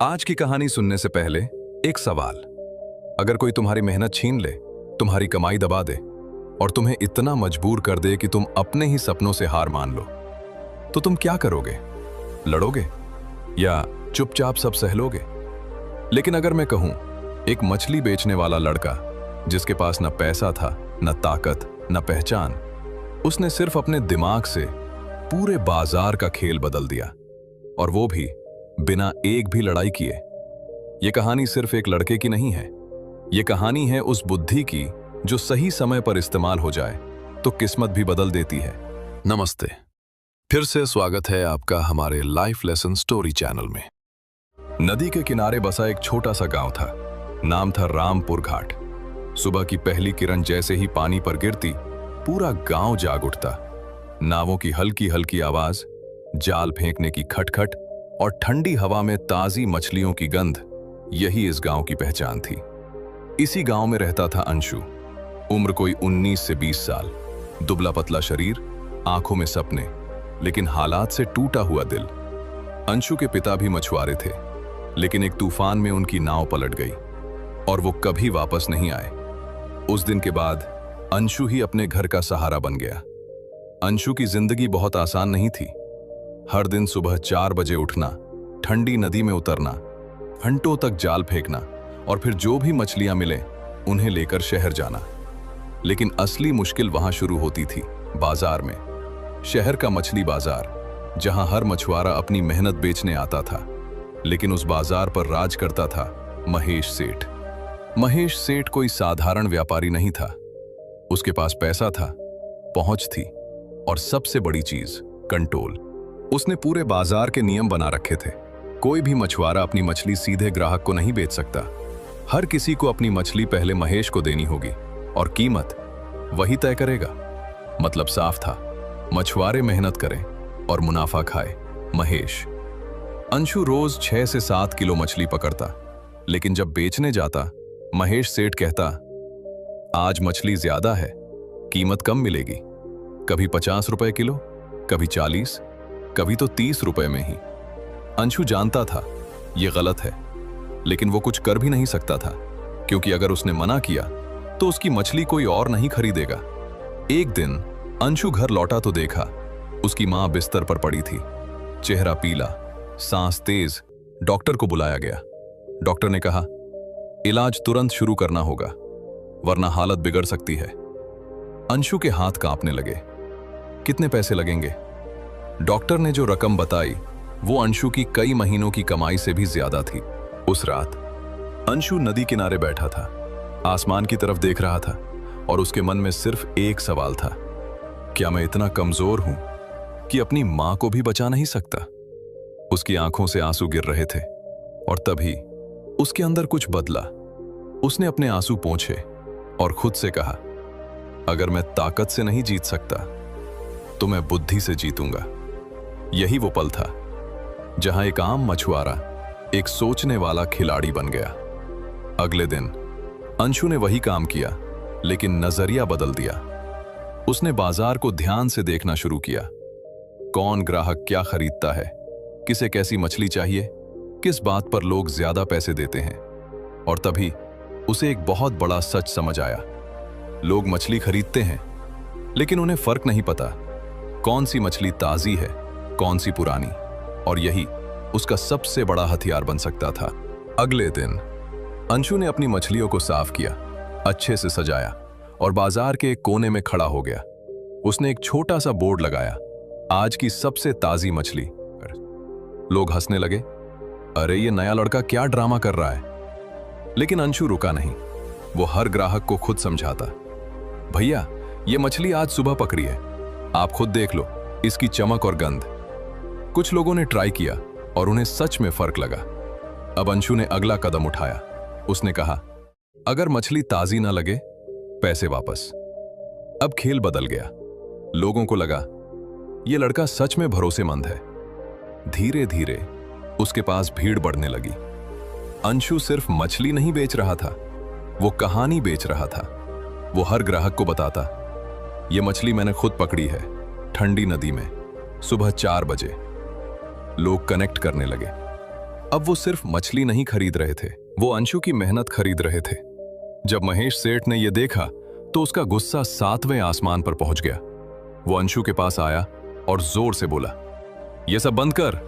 आज की कहानी सुनने से पहले एक सवाल। अगर कोई तुम्हारी मेहनत छीन ले, तुम्हारी कमाई दबा दे और तुम्हें इतना मजबूर कर दे कि तुम अपने ही सपनों से हार मान लो, तो तुम क्या करोगे? लड़ोगे या चुपचाप सब सह लोगे? लेकिन अगर मैं कहूं, एक मछली बेचने वाला लड़का जिसके पास न पैसा था, न ताकत, न पहचान, उसने सिर्फ अपने दिमाग से पूरे बाजार का खेल बदल दिया, और वो भी बिना एक भी लड़ाई किए। ये कहानी सिर्फ एक लड़के की नहीं है, ये कहानी है उस बुद्धि की जो सही समय पर इस्तेमाल हो जाए तो किस्मत भी बदल देती है। नमस्ते, फिर से स्वागत है आपका हमारे लाइफ लेसन स्टोरी चैनल में। नदी के किनारे बसा एक छोटा सा गांव था। नाम था रामपुर घाट। सुबह की पहली किरण जैसे ही पानी पर गिरती, पूरा गांव जाग उठता। नावों की हल्की हल्की आवाज, जाल फेंकने की खटखट और ठंडी हवा में ताजी मछलियों की गंध, यही इस गांव की पहचान थी। इसी गांव में रहता था अंशु। उम्र कोई 19 से 20 साल, दुबला पतला शरीर, आंखों में सपने, लेकिन हालात से टूटा हुआ दिल। अंशु के पिता भी मछुआरे थे, लेकिन एक तूफान में उनकी नाव पलट गई और वो कभी वापस नहीं आए। उस दिन के बाद अंशु ही अपने घर का सहारा बन गया। अंशु की जिंदगी बहुत आसान नहीं थी। हर दिन सुबह 4 बजे उठना, ठंडी नदी में उतरना, घंटों तक जाल फेंकना और फिर जो भी मछलियां मिले उन्हें लेकर शहर जाना। लेकिन असली मुश्किल वहां शुरू होती थी, बाजार में। शहर का मछली बाजार, जहां हर मछुआरा अपनी मेहनत बेचने आता था। लेकिन उस बाजार पर राज करता था महेश सेठ। महेश सेठ कोई साधारण व्यापारी नहीं था। उसके पास पैसा था, पहुंच थी और सबसे बड़ी चीज, कंट्रोल। उसने पूरे बाजार के नियम बना रखे थे। कोई भी मछुआरा अपनी मछली सीधे ग्राहक को नहीं बेच सकता। हर किसी को अपनी मछली पहले महेश को देनी होगी और कीमत वही तय करेगा। मतलब साफ था, मछुआरे मेहनत करें और मुनाफा खाए महेश। अंशु रोज 6 से 7 किलो मछली पकड़ता, लेकिन जब बेचने जाता, महेश सेठ कहता, आज मछली ज्यादा है, कीमत कम मिलेगी। कभी 50 रुपए किलो, कभी 40, कभी तो 30 रुपए में ही। अंशु जानता था यह गलत है, लेकिन वो कुछ कर भी नहीं सकता था, क्योंकि अगर उसने मना किया तो उसकी मछली कोई और नहीं खरीदेगा। एक दिन अंशु घर लौटा तो देखा उसकी मां बिस्तर पर पड़ी थी, चेहरा पीला, सांस तेज। डॉक्टर को बुलाया गया। डॉक्टर ने कहा, इलाज तुरंत शुरू करना होगा, वरना हालत बिगड़ सकती है। अंशु के हाथ कांपने लगे। कितने पैसे लगेंगे? डॉक्टर ने जो रकम बताई वो अंशु की कई महीनों की कमाई से भी ज्यादा थी। उस रात अंशु नदी किनारे बैठा था, आसमान की तरफ देख रहा था और उसके मन में सिर्फ एक सवाल था, क्या मैं इतना कमजोर हूं कि अपनी मां को भी बचा नहीं सकता? उसकी आंखों से आंसू गिर रहे थे और तभी उसके अंदर कुछ बदला। उसने अपने आंसू पोंछे और खुद से कहा, अगर मैं ताकत से नहीं जीत सकता तो मैं बुद्धि से जीतूंगा। यही वो पल था जहां एक आम मछुआरा एक सोचने वाला खिलाड़ी बन गया। अगले दिन अंशु ने वही काम किया, लेकिन नजरिया बदल दिया। उसने बाजार को ध्यान से देखना शुरू किया। कौन ग्राहक क्या खरीदता है, किसे कैसी मछली चाहिए, किस बात पर लोग ज्यादा पैसे देते हैं। और तभी उसे एक बहुत बड़ा सच समझ आया। लोग मछली खरीदते हैं, लेकिन उन्हें फर्क नहीं पता कौन सी मछली ताजी है, कौन सी पुरानी। और यही उसका सबसे बड़ा हथियार बन सकता था। अगले दिन अंशु ने अपनी मछलियों को साफ किया, अच्छे से सजाया और बाजार के एक कोने में खड़ा हो गया। उसने एक छोटा सा बोर्ड लगाया, आज की सबसे ताजी मछली। लोग हंसने लगे, अरे ये नया लड़का क्या ड्रामा कर रहा है। लेकिन अंशु रुका नहीं। वो हर ग्राहक को खुद समझाता, भैया ये मछली आज सुबह पकड़ी है, आप खुद देख लो इसकी चमक और गंध। कुछ लोगों ने ट्राई किया और उन्हें सच में फर्क लगा। अब अंशु ने अगला कदम उठाया। उसने कहा, अगर मछली ताजी ना लगे, पैसे वापस। अब खेल बदल गया। लोगों को लगा यह लड़का सच में भरोसेमंद है। धीरे धीरे उसके पास भीड़ बढ़ने लगी। अंशु सिर्फ मछली नहीं बेच रहा था, वो कहानी बेच रहा था। वो हर ग्राहक को बताता, ये मछली मैंने खुद पकड़ी है, ठंडी नदी में, सुबह 4 बजे। लोग कनेक्ट करने लगे। अब वो सिर्फ मछली नहीं खरीद रहे थे, वो अंशु की मेहनत खरीद रहे थे। जब महेश सेठ ने यह देखा तो उसका गुस्सा 7वें आसमान पर पहुंच गया। वो अंशु के पास आया और जोर से बोला, यह सब बंद कर,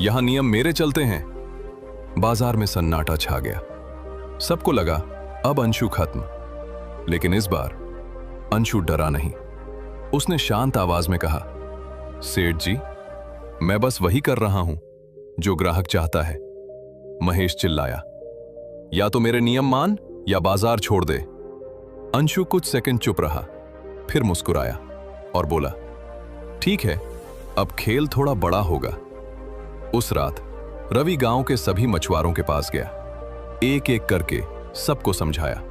यहां नियम मेरे चलते हैं। बाजार में सन्नाटा छा गया। सबको लगा अब अंशु खत्म, लेकिन इस बार अंशु डरा नहीं। उसने शांत आवाज में कहा, सेठ जी, मैं बस वही कर रहा हूं जो ग्राहक चाहता है। महेश चिल्लाया, या तो मेरे नियम मान या बाजार छोड़ दे। अंशु कुछ सेकंड चुप रहा, फिर मुस्कुराया और बोला, ठीक है, अब खेल थोड़ा बड़ा होगा। उस रात रवि गांव के सभी मछुआरों के पास गया, एक एक करके सबको समझाया,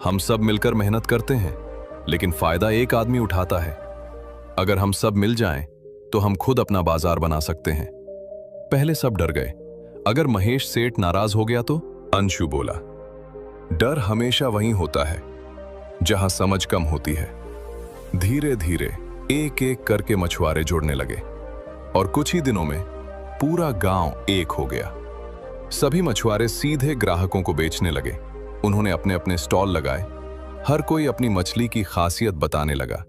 हम सब मिलकर मेहनत करते हैं, लेकिन फायदा एक आदमी उठाता है। अगर हम सब मिल जाएं तो हम खुद अपना बाजार बना सकते हैं। पहले सब डर गए, अगर महेश सेठ नाराज हो गया तो? अंशु बोला, डर हमेशा वहीं होता है जहां समझ कम होती है। धीरे धीरे एक एक करके मछुआरे जुड़ने लगे और कुछ ही दिनों में पूरा गांव एक हो गया। सभी मछुआरे सीधे ग्राहकों को बेचने लगे। उन्होंने अपने अपने स्टॉल लगाए, हर कोई अपनी मछली की खासियत बताने लगा।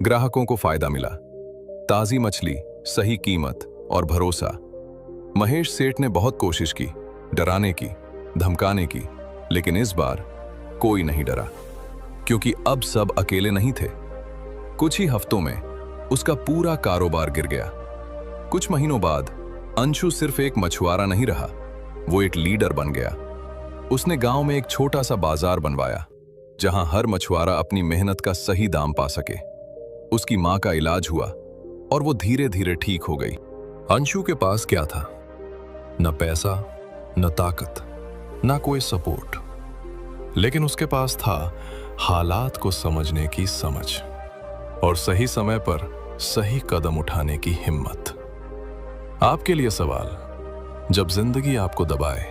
ग्राहकों को फायदा मिला, ताजी मछली, सही कीमत और भरोसा। महेश सेठ ने बहुत कोशिश की, डराने की, धमकाने की, लेकिन इस बार कोई नहीं डरा, क्योंकि अब सब अकेले नहीं थे। कुछ ही हफ्तों में उसका पूरा कारोबार गिर गया। कुछ महीनों बाद अंशु सिर्फ एक मछुआरा नहीं रहा, वो एक लीडर बन गया। उसने गांव में एक छोटा सा बाजार बनवाया, जहां हर मछुआरा अपनी मेहनत का सही दाम पा सके। उसकी मां का इलाज हुआ और वो धीरे धीरे ठीक हो गई। अंशु के पास क्या था? न पैसा, न ताकत, न कोई सपोर्ट, लेकिन उसके पास था हालात को समझने की समझ और सही समय पर सही कदम उठाने की हिम्मत। आपके लिए सवाल, जब जिंदगी आपको दबाए,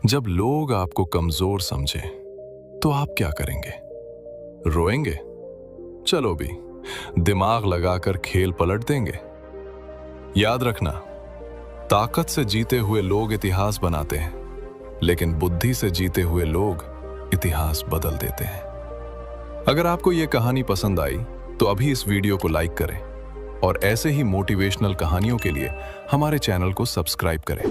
जब लोग आपको कमजोर समझे, तो आप क्या करेंगे? रोएंगे? चलो भी, दिमाग लगाकर खेल पलट देंगे। याद रखना, ताकत से जीते हुए लोग इतिहास बनाते हैं, लेकिन बुद्धि से जीते हुए लोग इतिहास बदल देते हैं। अगर आपको यह कहानी पसंद आई तो अभी इस वीडियो को लाइक करें और ऐसे ही मोटिवेशनल कहानियों के लिए हमारे चैनल को सब्सक्राइब करें।